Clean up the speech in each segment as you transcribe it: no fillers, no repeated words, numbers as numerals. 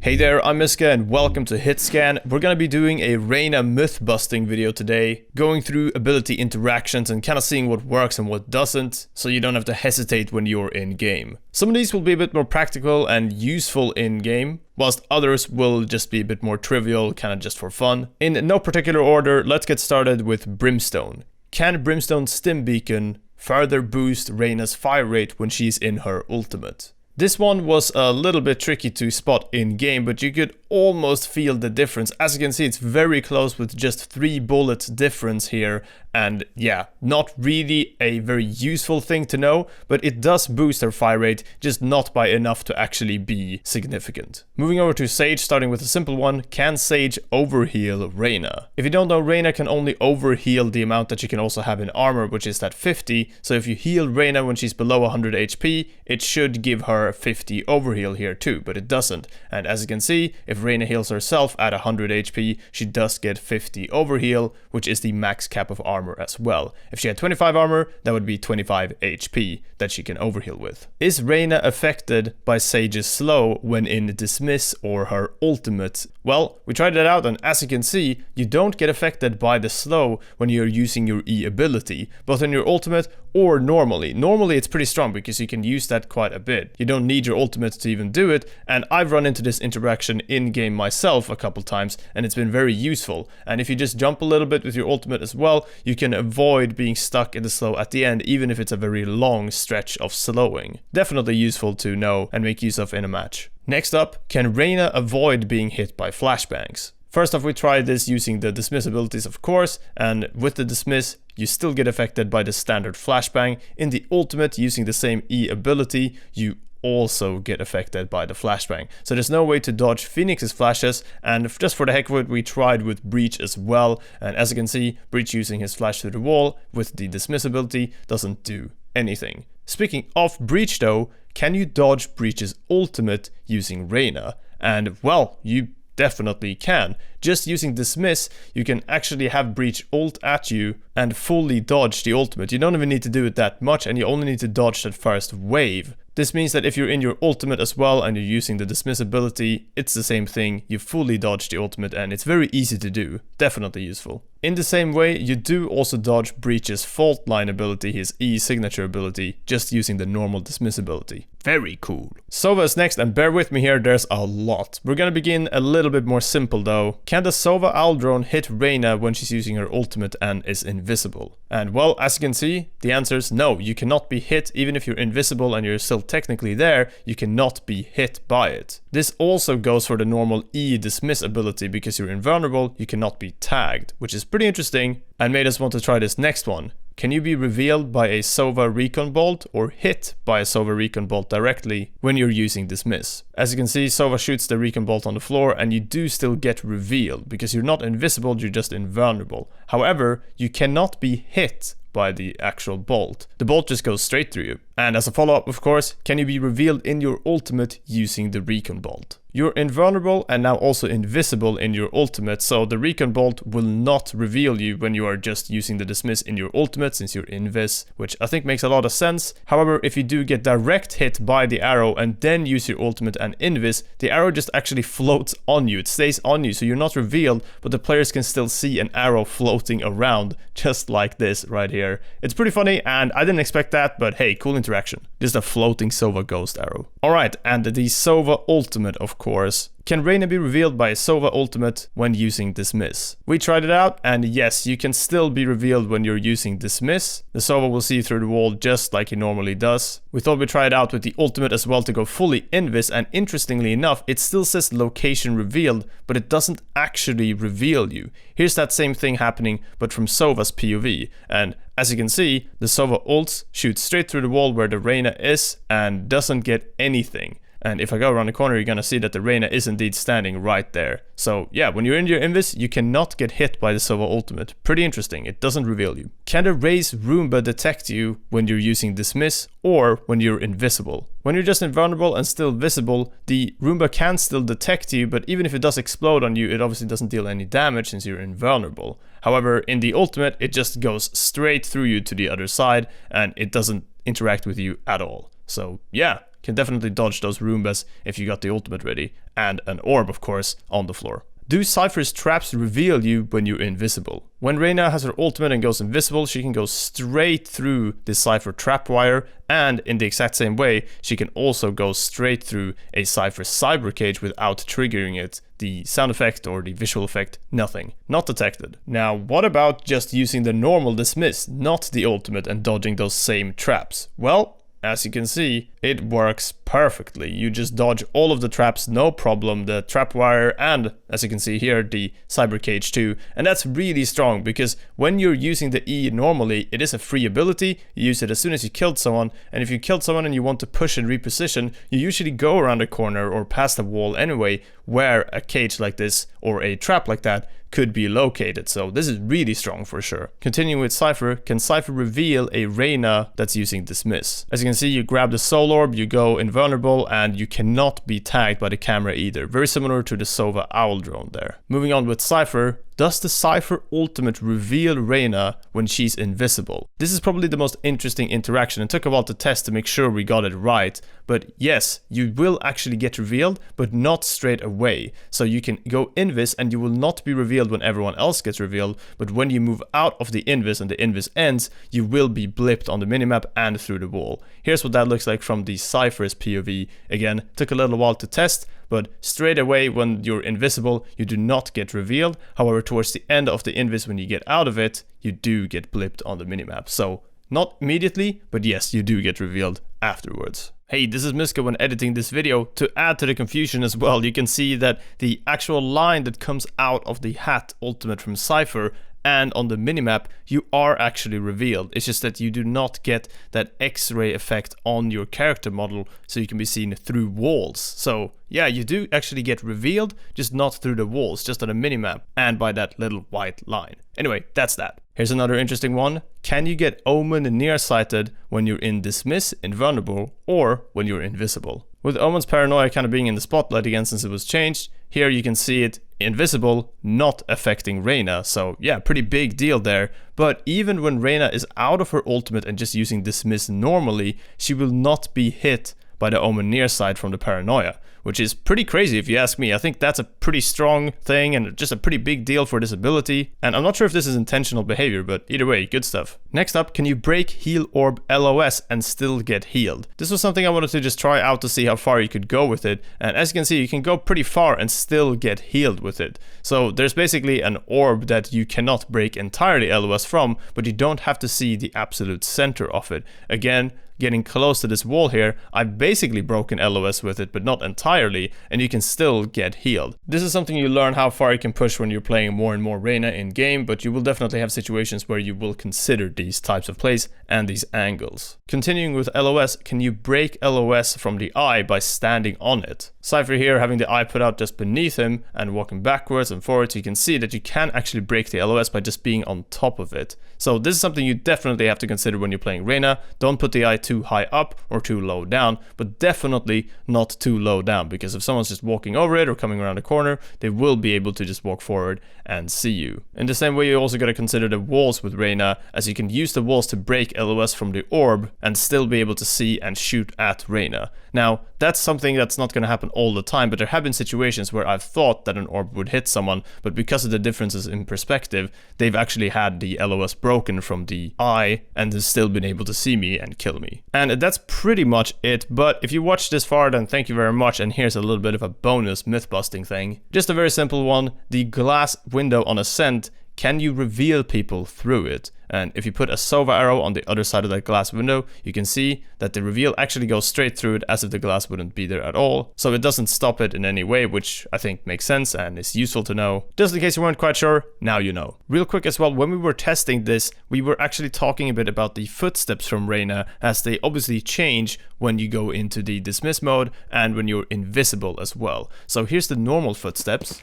Hey there, I'm Miska and welcome to HitScan. We're gonna be doing a Reyna myth-busting video today, going through ability interactions and kind of seeing what works and what doesn't, so you don't have to hesitate when you're in-game. Some of these will be a bit more practical and useful in-game, whilst others will just be a bit more trivial, kind of just for fun. In no particular order, let's get started with Brimstone. Can Brimstone's stim beacon further boost Reyna's fire rate when she's in her ultimate? This one was a little bit tricky to spot in game, but you could almost feel the difference. As you can see, it's very close with just 3 bullets difference here. And yeah, not really a very useful thing to know, but it does boost her fire rate, just not by enough to actually be significant. Moving over to Sage, starting with a simple one. Can Sage overheal Reyna? If you don't know, Reyna can only overheal the amount that she can also have in armor, which is that 50. So if you heal Reyna when she's below 100 HP, it should give her 50 overheal here too, but it doesn't. And as you can see, if Reyna heals herself at 100 HP, she does get 50 overheal, which is the max cap of armor as well. If she had 25 armor, that would be 25 HP that she can overheal with. Is Reyna affected by Sage's slow when in dismiss or her ultimate? Well, we tried that out, and as you can see, you don't get affected by the slow when you're using your E ability, both in your ultimate or normally. Normally it's pretty strong because you can use that quite a bit. You don't need your ultimate to even do it, and I've run into this interaction in game myself a couple times, and it's been very useful. And if you just jump a little bit with your ultimate as well, you can avoid being stuck in the slow at the end, even if it's a very long stretch of slowing. Definitely useful to know and make use of in a match. Next up, can Reyna avoid being hit by flashbangs? First off, we tried this using the dismiss abilities, of course, and with the dismiss, you still get affected by the standard flashbang. In the ultimate, using the same E ability, you also get affected by the flashbang. So there's no way to dodge Phoenix's flashes, and just for the heck of it, we tried with Breach as well, and as you can see, Breach using his flash through the wall with the dismiss ability doesn't do anything. Speaking of Breach though, can you dodge Breach's ultimate using Reyna? And well, you definitely can. Just using dismiss, you can actually have Breach ult at you and fully dodge the ultimate. You don't even need to do it that much, and you only need to dodge that first wave. This means that if you're in your ultimate as well and you're using the dismiss ability, it's the same thing. You fully dodge the ultimate and it's very easy to do. Definitely useful. In the same way, you do also dodge Breach's fault line ability, his E signature ability, just using the normal dismiss ability. Very cool. Sova is next, and bear with me here, there's a lot. We're gonna begin a little bit more simple though. Can the Sova owl drone hit Reyna when she's using her ultimate and is invisible? And well, as you can see, the answer is no. You cannot be hit even if you're invisible and you're still technically there, you cannot be hit by it. This also goes for the normal E dismiss ability. Because you're invulnerable, you cannot be tagged, which is pretty interesting and made us want to try this next one. Can you be revealed by a Sova recon bolt or hit by a Sova recon bolt directly when you're using dismiss? As you can see, Sova shoots the recon bolt on the floor and you do still get revealed because you're not invisible, you're just invulnerable. However, you cannot be hit by the actual bolt. The bolt just goes straight through you. And as a follow-up, of course, can you be revealed in your ultimate using the recon bolt? You're invulnerable and now also invisible in your ultimate, so the recon bolt will not reveal you when you are just using the dismiss in your ultimate since you're invis, which I think makes a lot of sense. However, if you do get direct hit by the arrow and then use your ultimate and invis, the arrow just actually floats on you. It stays on you, so you're not revealed, but the players can still see an arrow floating around, just like this right here. It's pretty funny, and I didn't expect that, but hey, cool interaction. Just a floating Sova ghost arrow. Alright, and the Sova ultimate, of course. Can Reyna be revealed by a Sova ultimate when using dismiss? We tried it out, and yes, you can still be revealed when you're using dismiss. The Sova will see through the wall just like he normally does. We thought we'd try it out with the ultimate as well to go fully invis, and interestingly enough, it still says location revealed, but it doesn't actually reveal you. Here's that same thing happening, but from Sova's POV, and as you can see, the Sova ults shoot straight through the wall where the Reyna is and doesn't get anything. And if I go around the corner, you're gonna see that the Reyna is indeed standing right there. So yeah, when you're in your invis, you cannot get hit by the Sova ultimate. Pretty interesting, it doesn't reveal you. Can the Raze Roomba detect you when you're using dismiss or when you're invisible? When you're just invulnerable and still visible, the Roomba can still detect you, but even if it does explode on you, it obviously doesn't deal any damage since you're invulnerable. However, in the ultimate, it just goes straight through you to the other side and it doesn't interact with you at all. So yeah, can definitely dodge those Roombas if you got the ultimate ready, and an orb of course on the floor. Do Cypher's traps reveal you when you're invisible? When Reyna has her ultimate and goes invisible, she can go straight through the Cypher trap wire, and in the exact same way, she can also go straight through a Cypher cyber cage without triggering it. The sound effect or the visual effect, nothing. Not detected. Now, what about just using the normal dismiss, not the ultimate, and dodging those same traps? Well, as you can see, it works perfectly. You just dodge all of the traps, no problem, the trap wire and, as you can see here, the cyber cage too. And that's really strong because when you're using the E normally, it is a free ability. You use it as soon as you killed someone, and if you killed someone and you want to push and reposition, you usually go around a corner or past a wall anyway, where a cage like this or a trap like that could be located. So this is really strong for sure. Continuing with Cypher, can Cypher reveal a Reyna that's using dismiss? As you can see, you grab the soul orb, you go invulnerable, and you cannot be tagged by the camera either. Very similar to the Sova owl drone there. Moving on with Cypher, does the Cypher ultimate reveal Reyna when she's invisible? This is probably the most interesting interaction. It took a while to test to make sure we got it right. But yes, you will actually get revealed, but not straight away. So you can go invis and you will not be revealed when everyone else gets revealed. But when you move out of the invis and the invis ends, you will be blipped on the minimap and through the wall. Here's what that looks like from the Cypher's POV. Again, took a little while to test, but straight away when you're invisible, you do not get revealed. However, towards the end of the invis, when you get out of it, you do get blipped on the minimap. So not immediately, but yes, you do get revealed afterwards. Hey, this is Miska when editing this video. To add to the confusion as well, you can see that the actual line that comes out of the hat ultimate from Cypher and on the minimap, you are actually revealed. It's just that you do not get that X-ray effect on your character model, so you can be seen through walls. So yeah, you do actually get revealed, just not through the walls, just on a minimap and by that little white line. Anyway, that's that. Here's another interesting one. Can you get Omen nearsighted when you're in dismiss, invulnerable, or when you're invisible? With Omen's paranoia kind of being in the spotlight again since it was changed, here you can see it invisible, not affecting Reyna. So yeah, pretty big deal there. But even when Reyna is out of her ultimate and just using dismiss normally, she will not be hit by the Omen nearsight from the paranoia, which is pretty crazy if you ask me. I think that's a pretty strong thing and just a pretty big deal for this ability. And I'm not sure if this is intentional behavior, but either way, good stuff. Next up, can you break heal orb LOS and still get healed? This was something I wanted to just try out to see how far you could go with it. And as you can see, you can go pretty far and still get healed with it. So there's basically an orb that you cannot break entirely LOS from, but you don't have to see the absolute center of it. Again, getting close to this wall here, I've basically broken LOS with it, but not entirely, and you can still get healed. This is something you learn how far you can push when you're playing more and more Reyna in game, but you will definitely have situations where you will consider these types of plays and these angles. Continuing with LOS, can you break LOS from the eye by standing on it? Cypher here having the eye put out just beneath him and walking backwards and forwards, you can see that you can actually break the LOS by just being on top of it. So this is something you definitely have to consider when you're playing Reyna. Don't put the eye too high up or too low down, but definitely not too low down, because if someone's just walking over it or coming around a corner, they will be able to just walk forward and see you. In the same way, you also got to consider the walls with Reyna, as you can use the walls to break LOS from the orb and still be able to see and shoot at Reyna. Now, that's something that's not going to happen all the time, but there have been situations where I've thought that an orb would hit someone, but because of the differences in perspective, they've actually had the LOS broken from the eye and has still been able to see me and kill me. And that's pretty much it, but if you watched this far, then thank you very much, and here's a little bit of a bonus myth busting thing. Just a very simple one. The glass window on Ascent, can you reveal people through it? And if you put a Sova arrow on the other side of that glass window, you can see that the reveal actually goes straight through it as if the glass wouldn't be there at all. So it doesn't stop it in any way, which I think makes sense and is useful to know. Just in case you weren't quite sure, now you know. Real quick as well, when we were testing this, we were actually talking a bit about the footsteps from Reyna, as they obviously change when you go into the dismiss mode and when you're invisible as well. So here's the normal footsteps.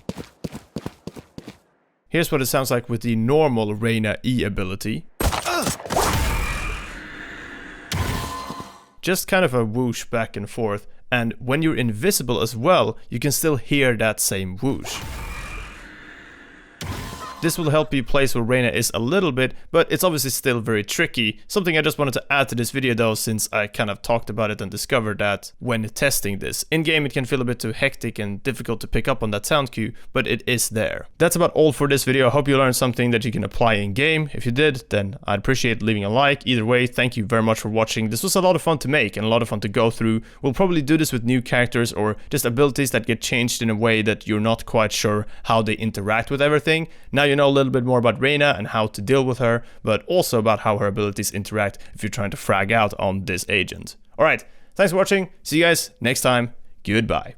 Here's what it sounds like with the normal Reyna E ability. Just kind of a whoosh back and forth, and when you're invisible as well, you can still hear that same whoosh. This will help you place where Reyna is a little bit, but it's obviously still very tricky. Something I just wanted to add to this video though, since I kind of talked about it and discovered that when testing this. In game it can feel a bit too hectic and difficult to pick up on that sound cue, but it is there. That's about all for this video. I hope you learned something that you can apply in game. If you did, then I'd appreciate leaving a like. Either way, thank you very much for watching. This was a lot of fun to make and a lot of fun to go through. We'll probably do this with new characters or just abilities that get changed in a way that you're not quite sure how they interact with everything. Now you know a little bit more about Reyna and how to deal with her, but also about how her abilities interact if you're trying to frag out on this agent. Alright, thanks for watching. See you guys next time. Goodbye.